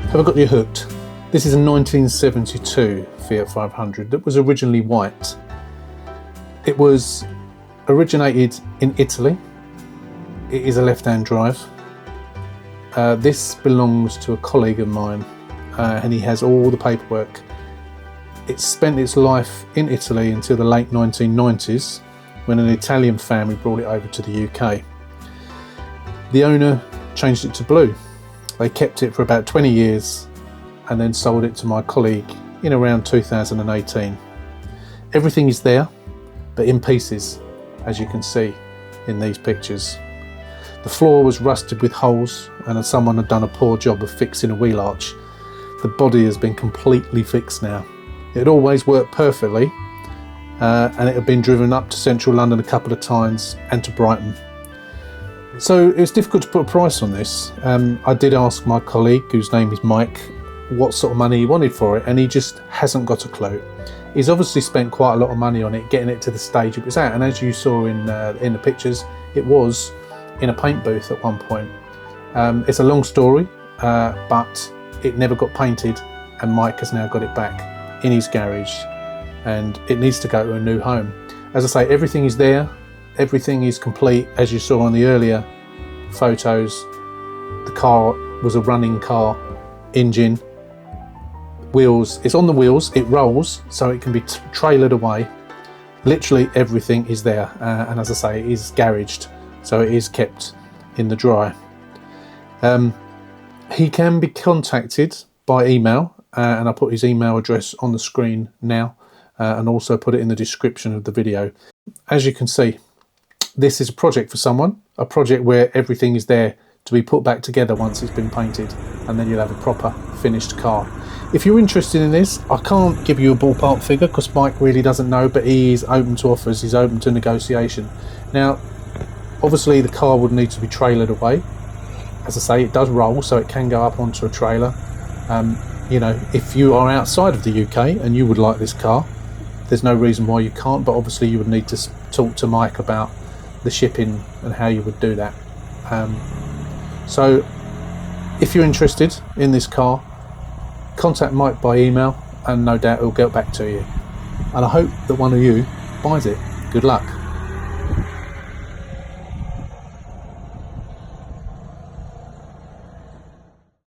Have I got you hooked? This is a 1972 Fiat 500 that was originally white. It was originated in Italy. It is a left-hand drive. This belongs to a colleague of mine, and he has all the paperwork. It spent its life in Italy until the late 1990s, when an Italian family brought it over to the UK. The owner changed it to blue. They kept it for about 20 years and then sold it to my colleague in around 2018. Everything is there, but in pieces, as you can see in these pictures. The floor was rusted with holes, and someone had done a poor job of fixing a wheel arch. The body has been completely fixed now. It always worked perfectly, and it had been driven up to central London a couple of times and to Brighton. So it was difficult to put a price on this. I did ask my colleague, whose name is Mike, what sort of money he wanted for it, and he just hasn't got a clue. He's obviously spent quite a lot of money on it, getting it to the stage it was at, and as you saw in the pictures, it was in a paint booth at one point. It's a long story, but it never got painted, and Mike has now got it back in his garage, and it needs to go to a new home. As I say, everything is there, everything is complete. As you saw on the earlier photos, the car was a running car, engine, wheels, it's on the wheels, it rolls, so it can be trailered away. Literally everything is there, and as I say, it is garaged, so it is kept in the dry. He can be contacted by email, and I'll put his email address on the screen now, and also put it in the description of the video. As you can see, this is a project for someone, a project where everything is there to be put back together once it's been painted, and then you'll have a proper finished car. If you're interested in this, I can't give you a ballpark figure because Mike really doesn't know, but he is open to offers, he's open to negotiation. Now, obviously the car would need to be trailered away. As I say, it does roll, so it can go up onto a trailer. You know, if you are outside of the UK and you would like this car, there's no reason why you can't, but obviously you would need to talk to Mike about the shipping and how you would do that. So if you're interested in this car, contact Mike by email, and no doubt he'll get back to you. And I hope that one of you buys it. Good luck.